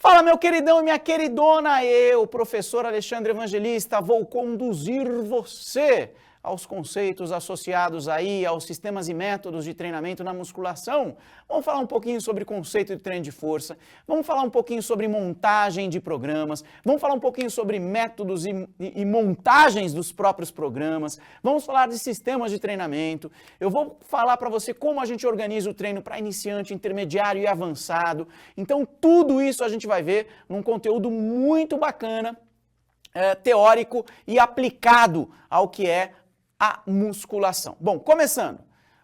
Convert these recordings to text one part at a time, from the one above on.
Fala, meu queridão e minha queridona, eu, professor Alexandre Evangelista, vou conduzir você aos conceitos associados aí aos sistemas e métodos de treinamento na musculação. Vamos falar um pouquinho sobre conceito de treino de força, vamos falar um pouquinho sobre montagem de programas, vamos falar um pouquinho sobre métodos e montagens dos próprios programas, vamos falar de sistemas de treinamento, eu vou falar para você como a gente organiza o treino para iniciante, intermediário e avançado. Então tudo isso a gente vai ver num conteúdo muito bacana, teórico e aplicado ao que é a musculação. Bom, começando,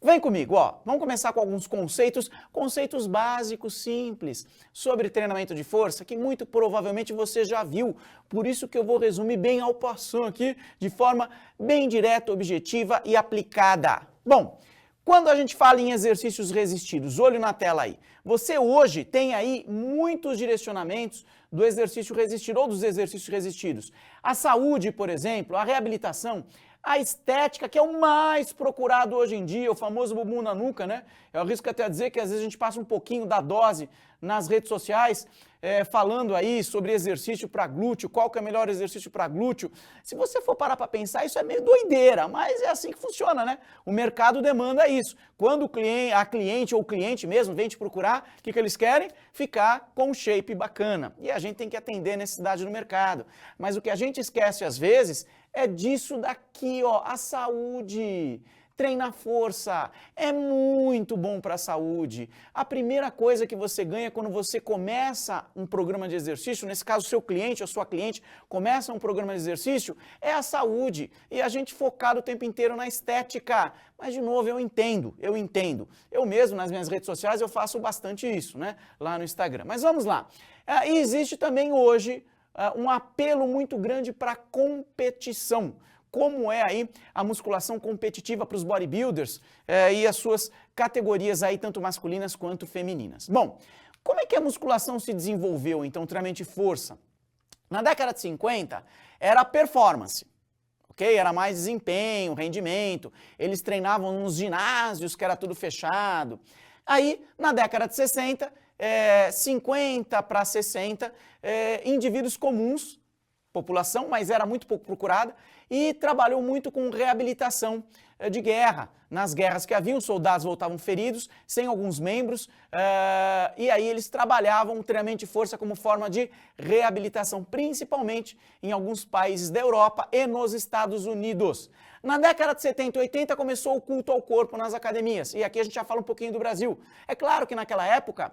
vem comigo, ó. Vamos começar com alguns conceitos básicos, simples, sobre treinamento de força, que muito provavelmente você já viu. Por isso que eu vou resumir bem ao passant aqui, de forma bem direta, objetiva e aplicada. Bom, quando a gente fala em exercícios resistidos, olho na tela aí, você hoje tem aí muitos direcionamentos do exercício resistido ou dos exercícios resistidos. A saúde, por exemplo, a reabilitação, a estética, que é o mais procurado hoje em dia, o famoso bumbum na nuca, né? Eu arrisco até a dizer que às vezes a gente passa um pouquinho da dose nas redes sociais, falando aí sobre exercício para glúteo, qual que é o melhor exercício para glúteo. Se você for parar para pensar, isso é meio doideira, mas é assim que funciona, né? O mercado demanda isso. Quando a cliente ou o cliente mesmo vem te procurar, o que eles querem? Ficar com um shape bacana. E a gente tem que atender a necessidade do mercado. Mas o que a gente esquece às vezes é disso daqui, ó, a saúde. Treinar força é muito bom para a saúde. A primeira coisa que você ganha quando você começa um programa de exercício, nesse caso seu cliente ou sua cliente começa um programa de exercício, é a saúde. E a gente focado o tempo inteiro na estética. Mas de novo, eu entendo. Eu mesmo nas minhas redes sociais eu faço bastante isso, né? Lá no Instagram. Mas vamos lá. E existe também hoje um apelo muito grande para competição. Como é aí a musculação competitiva para os bodybuilders e as suas categorias aí, tanto masculinas quanto femininas. Bom, como é que a musculação se desenvolveu, então, o treinamento de força? Na década de 50, era performance, ok? Era mais desempenho, rendimento, eles treinavam nos ginásios, que era tudo fechado. Aí, na década de 60, 50 para 60, indivíduos comuns, população, mas era muito pouco procurada, e trabalhou muito com reabilitação de guerra. Nas guerras que haviam, soldados voltavam feridos, sem alguns membros, e aí eles trabalhavam o treinamento de força como forma de reabilitação, principalmente em alguns países da Europa e nos Estados Unidos. Na década de 70 e 80 começou o culto ao corpo nas academias, e aqui a gente já fala um pouquinho do Brasil. É claro que naquela época,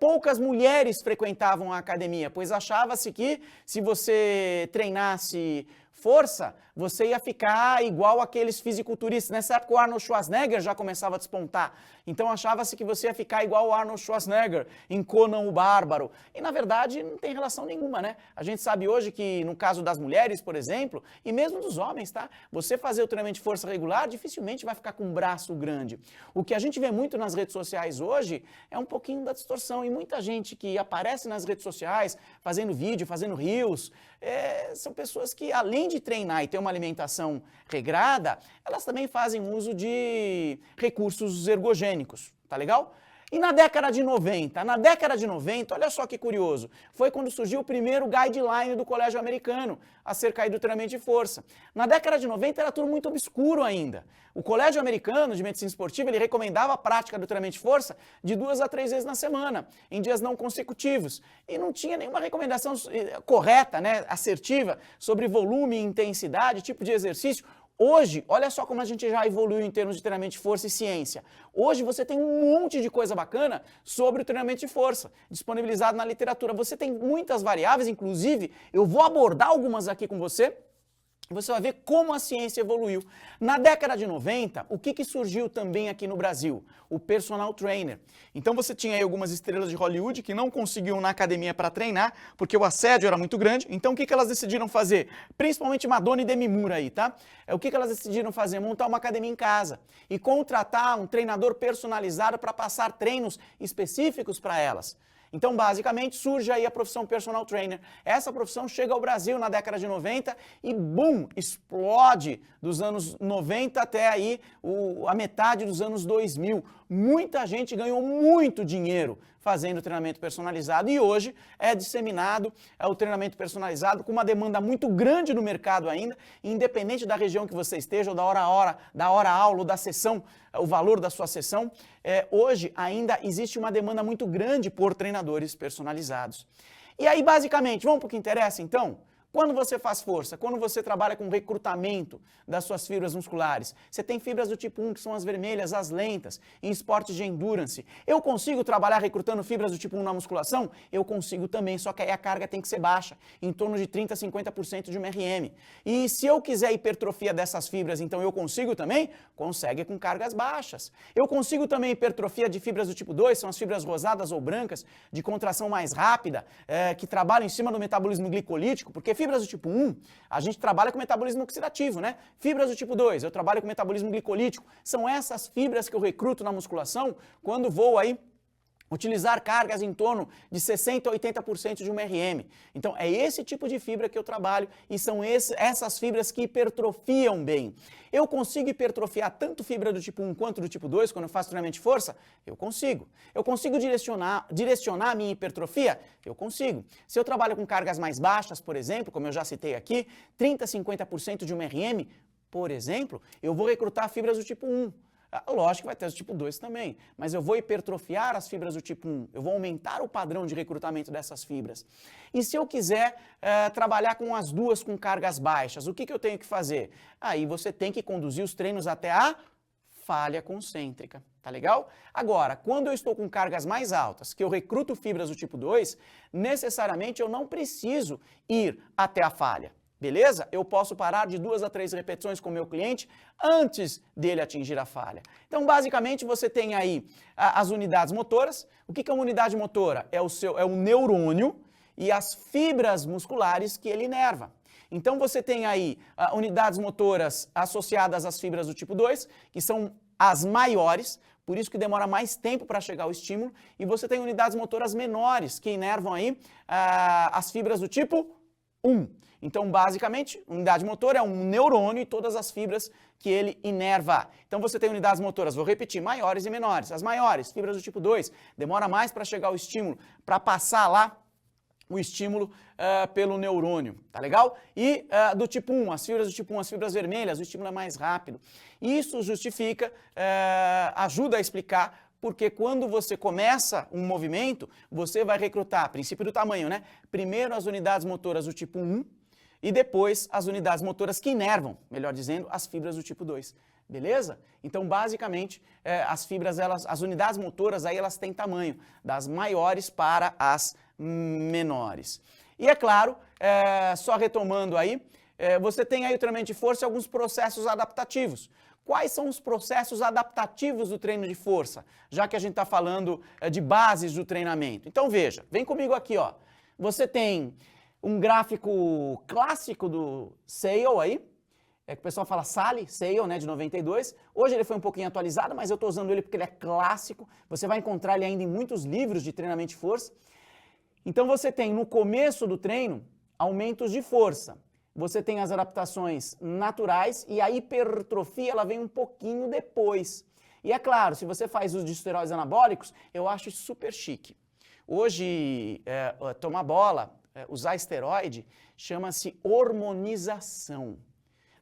poucas mulheres frequentavam a academia, pois achava-se que se você treinasse força, você ia ficar igual aqueles fisiculturistas. Nessa época o Arnold Schwarzenegger já começava a despontar. Então achava-se que você ia ficar igual o Arnold Schwarzenegger em Conan o Bárbaro. E na verdade não tem relação nenhuma, né? A gente sabe hoje que no caso das mulheres, por exemplo, e mesmo dos homens, tá? Você fazer o treinamento de força regular dificilmente vai ficar com um braço grande. O que a gente vê muito nas redes sociais hoje é um pouquinho da distorção. E muita gente que aparece nas redes sociais fazendo vídeo, fazendo reels, são pessoas que além de treinar e ter uma alimentação regrada, elas também fazem uso de recursos ergogênicos, tá legal? E na década de 90, olha só que curioso, foi quando surgiu o primeiro guideline do colégio americano acerca aí do treinamento de força. Na década de 90 era tudo muito obscuro ainda. O colégio americano de medicina esportiva, ele recomendava a prática do treinamento de força de 2 a 3 vezes na semana, em dias não consecutivos. E não tinha nenhuma recomendação correta, né, assertiva, sobre volume, intensidade, tipo de exercício. Hoje, olha só como a gente já evoluiu em termos de treinamento de força e ciência. Hoje você tem um monte de coisa bacana sobre o treinamento de força, disponibilizado na literatura. Você tem muitas variáveis, inclusive, eu vou abordar algumas aqui com você. Você vai ver como a ciência evoluiu. Na década de 90, o que surgiu também aqui no Brasil? O personal trainer. Então você tinha aí algumas estrelas de Hollywood que não conseguiam na academia para treinar, porque o assédio era muito grande. Então o que elas decidiram fazer? Principalmente Madonna e Demi Moore aí, tá? O que elas decidiram fazer? Montar uma academia em casa e contratar um treinador personalizado para passar treinos específicos para elas. Então, basicamente, surge aí a profissão personal trainer. Essa profissão chega ao Brasil na década de 90 e, boom, explode dos anos 90 até aí a metade dos anos 2000. Muita gente ganhou muito dinheiro fazendo treinamento personalizado e hoje é disseminado o treinamento personalizado com uma demanda muito grande no mercado ainda, independente da região que você esteja, ou da hora aula, ou da sessão, o valor da sua sessão, hoje ainda existe uma demanda muito grande por treinadores personalizados. E aí, basicamente, vamos para o que interessa então? Quando você faz força, quando você trabalha com recrutamento das suas fibras musculares, você tem fibras do tipo 1, que são as vermelhas, as lentas, em esportes de endurance. Eu consigo trabalhar recrutando fibras do tipo 1 na musculação? Eu consigo também, só que aí a carga tem que ser baixa, em torno de 30% a 50% de um RM. E se eu quiser hipertrofia dessas fibras, então eu consigo também? Consegue com cargas baixas. Eu consigo também hipertrofia de fibras do tipo 2, são as fibras rosadas ou brancas, de contração mais rápida, que trabalham em cima do metabolismo glicolítico, porque fibras do tipo 1, a gente trabalha com metabolismo oxidativo, né? Fibras do tipo 2, eu trabalho com metabolismo glicolítico. São essas fibras que eu recruto na musculação quando vou aí utilizar cargas em torno de 60% a 80% de um RM. Então, é esse tipo de fibra que eu trabalho e são essas fibras que hipertrofiam bem. Eu consigo hipertrofiar tanto fibra do tipo 1 quanto do tipo 2 quando eu faço treinamento de força? Eu consigo. Eu consigo direcionar a minha hipertrofia? Eu consigo. Se eu trabalho com cargas mais baixas, por exemplo, como eu já citei aqui, 30% a 50% de um RM, por exemplo, eu vou recrutar fibras do tipo 1. Lógico que vai ter o tipo 2 também, mas eu vou hipertrofiar as fibras do tipo 1, eu vou aumentar o padrão de recrutamento dessas fibras. E se eu quiser trabalhar com as duas com cargas baixas, o que eu tenho que fazer? Aí você tem que conduzir os treinos até a falha concêntrica, tá legal? Agora, quando eu estou com cargas mais altas, que eu recruto fibras do tipo 2, necessariamente eu não preciso ir até a falha. Beleza? Eu posso parar de 2 a 3 repetições com o meu cliente antes dele atingir a falha. Então, basicamente, você tem aí as unidades motoras. O que é uma unidade motora? É o neurônio e as fibras musculares que ele inerva. Então, você tem aí unidades motoras associadas às fibras do tipo 2, que são as maiores, por isso que demora mais tempo para chegar ao estímulo, e você tem unidades motoras menores, que inervam aí as fibras do tipo 1. Então, basicamente, unidade motora é um neurônio e todas as fibras que ele inerva. Então, você tem unidades motoras, vou repetir, maiores e menores. As maiores, fibras do tipo 2, demora mais para chegar ao estímulo, para passar lá o estímulo pelo neurônio, tá legal? E do tipo 1, as fibras do tipo 1, as fibras vermelhas, o estímulo é mais rápido. Isso justifica, ajuda a explicar porque quando você começa um movimento, você vai recrutar, princípio do tamanho, né? Primeiro as unidades motoras do tipo 1 e depois as unidades motoras que inervam, melhor dizendo, as fibras do tipo 2. Beleza? Então, basicamente, as unidades motoras aí elas têm tamanho, das maiores para as menores. E é claro, só retomando aí, você tem aí o treinamento de força e alguns processos adaptativos. Quais são os processos adaptativos do treino de força? Já que a gente está falando de bases do treinamento. Então veja, vem comigo aqui, ó. Você tem um gráfico clássico do Sale aí, que o pessoal fala Sale, né, de 92. Hoje ele foi um pouquinho atualizado, mas eu estou usando ele porque ele é clássico. Você vai encontrar ele ainda em muitos livros de treinamento de força. Então você tem no começo do treino aumentos de força. Você tem as adaptações naturais e a hipertrofia ela vem um pouquinho depois. E é claro, se você faz uso de esteroides anabólicos, eu acho super chique. Hoje, tomar bola, usar esteroide, chama-se hormonização.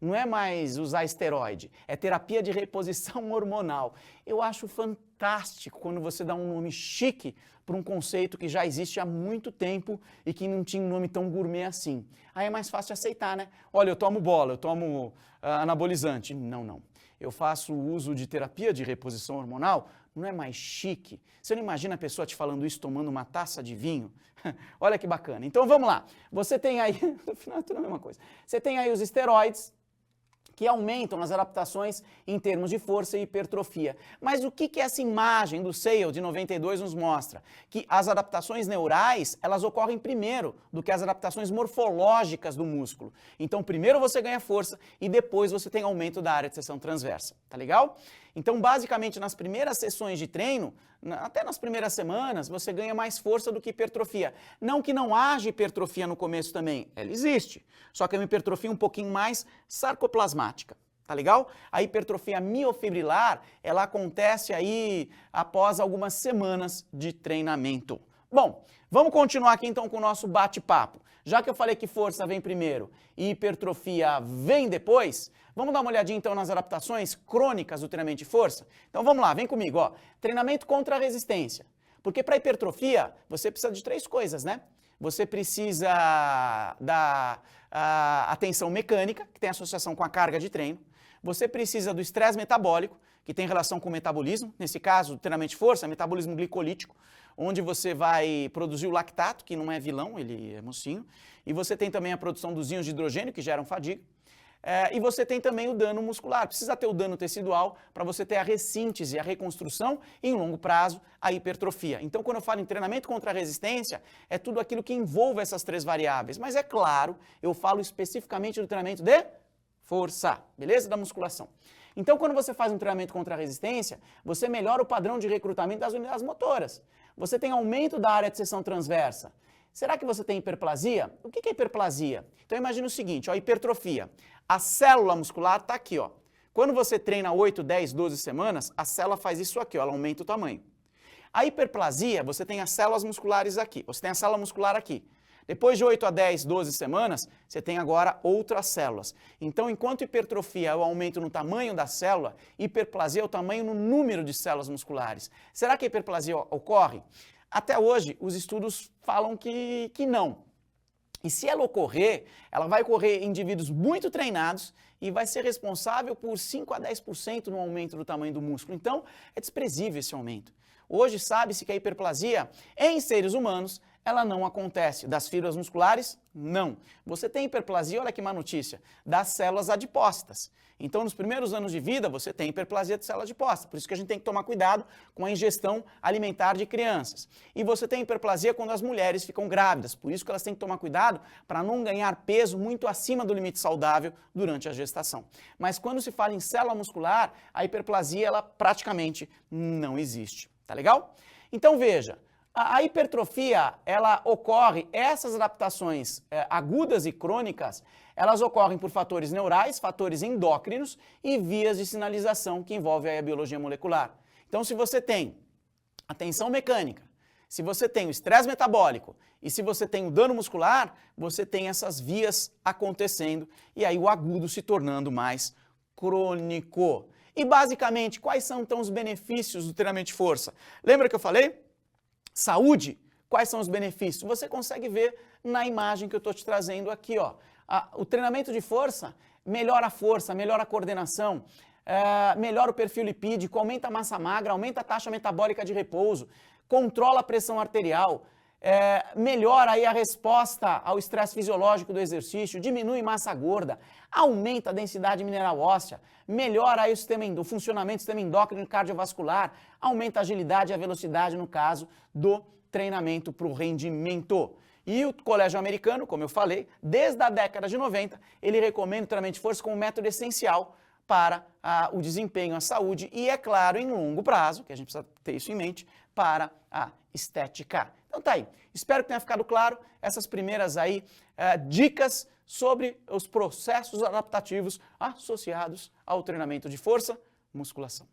Não é mais usar esteroide, é terapia de reposição hormonal. Eu acho fantástico quando você dá um nome chique para um conceito que já existe há muito tempo e que não tinha um nome tão gourmet assim. Aí é mais fácil de aceitar, né? Olha, eu tomo bola, eu tomo anabolizante. Não. Eu faço uso de terapia de reposição hormonal. Não é mais chique? Você não imagina a pessoa te falando isso tomando uma taça de vinho? Olha que bacana. Então vamos lá. Você tem aí, no final é tudo a mesma coisa. Você tem aí os esteroides, que aumentam as adaptações em termos de força e hipertrofia. Mas o que essa imagem do Sale de 92 nos mostra? Que as adaptações neurais, elas ocorrem primeiro do que as adaptações morfológicas do músculo. Então, primeiro você ganha força e depois você tem aumento da área de seção transversa, tá legal? Então, basicamente, nas primeiras sessões de treino, até nas primeiras semanas, você ganha mais força do que hipertrofia. Não que não haja hipertrofia no começo também, ela existe, só que é uma hipertrofia um pouquinho mais sarcoplasmática. Tá legal? A hipertrofia miofibrilar, ela acontece aí após algumas semanas de treinamento. Bom, vamos continuar aqui então com o nosso bate-papo. Já que eu falei que força vem primeiro e hipertrofia vem depois, vamos dar uma olhadinha então nas adaptações crônicas do treinamento de força? Então vamos lá, vem comigo, ó. Treinamento contra a resistência. Porque para hipertrofia, você precisa de 3 coisas, né? Você precisa da atenção mecânica, que tem associação com a carga de treino. Você precisa do estresse metabólico, que tem relação com o metabolismo. Nesse caso, treinamento de força, metabolismo glicolítico, onde você vai produzir o lactato, que não é vilão, ele é mocinho. E você tem também a produção dos íons de hidrogênio, que geram fadiga. E você tem também o dano muscular. Precisa ter o dano tecidual para você ter a ressíntese, a reconstrução e, em longo prazo, a hipertrofia. Então, quando eu falo em treinamento contra a resistência, é tudo aquilo que envolve essas 3 variáveis. Mas, é claro, eu falo especificamente do treinamento de força, beleza? Da musculação. Então, quando você faz um treinamento contra a resistência, você melhora o padrão de recrutamento das unidades motoras. Você tem aumento da área de seção transversa. Será que você tem hiperplasia? O que é hiperplasia? Então, imagina o seguinte, ó, hipertrofia. A célula muscular está aqui, ó. Quando você treina 8, 10, 12 semanas, a célula faz isso aqui, ó, ela aumenta o tamanho. A hiperplasia, você tem as células musculares aqui, você tem a célula muscular aqui. Depois de 8 a 10, 12 semanas, você tem agora outras células. Então, enquanto hipertrofia é o aumento no tamanho da célula, hiperplasia é o tamanho no número de células musculares. Será que a hiperplasia ocorre? Até hoje, os estudos falam que não. E se ela ocorrer, ela vai ocorrer em indivíduos muito treinados e vai ser responsável por 5 a 10% no aumento do tamanho do músculo. Então, é desprezível esse aumento. Hoje sabe-se que a hiperplasia em seres humanos ela não acontece. Das fibras musculares, não. Você tem hiperplasia, olha que má notícia, das células adipócitas. Então, nos primeiros anos de vida, você tem hiperplasia de célula adiposta. Por isso que a gente tem que tomar cuidado com a ingestão alimentar de crianças. E você tem hiperplasia quando as mulheres ficam grávidas. Por isso que elas têm que tomar cuidado para não ganhar peso muito acima do limite saudável durante a gestação. Mas quando se fala em célula muscular, a hiperplasia, ela praticamente não existe. Tá legal? Então, veja. A hipertrofia, ela ocorre, essas adaptações agudas e crônicas, elas ocorrem por fatores neurais, fatores endócrinos e vias de sinalização que envolvem a biologia molecular. Então, se você tem a tensão mecânica, se você tem o estresse metabólico e se você tem o dano muscular, você tem essas vias acontecendo e aí o agudo se tornando mais crônico. E basicamente, quais são então os benefícios do treinamento de força? Lembra que eu falei? Saúde, quais são os benefícios? Você consegue ver na imagem que eu estou te trazendo aqui, ó. O treinamento de força melhora a força, melhora a coordenação, melhora o perfil lipídico, aumenta a massa magra, aumenta a taxa metabólica de repouso, controla a pressão arterial, melhora aí a resposta ao estresse fisiológico do exercício, diminui massa gorda, aumenta a densidade mineral óssea, melhora aí o funcionamento do sistema endócrino e cardiovascular, aumenta a agilidade e a velocidade no caso do treinamento para o rendimento. E o Colégio Americano, como eu falei, desde a década de 90, ele recomenda o treinamento de força como método essencial para o desempenho, a saúde e, é claro, em longo prazo, que a gente precisa ter isso em mente, para a estética. Então tá aí, espero que tenha ficado claro essas primeiras aí dicas sobre os processos adaptativos associados ao treinamento de força, musculação.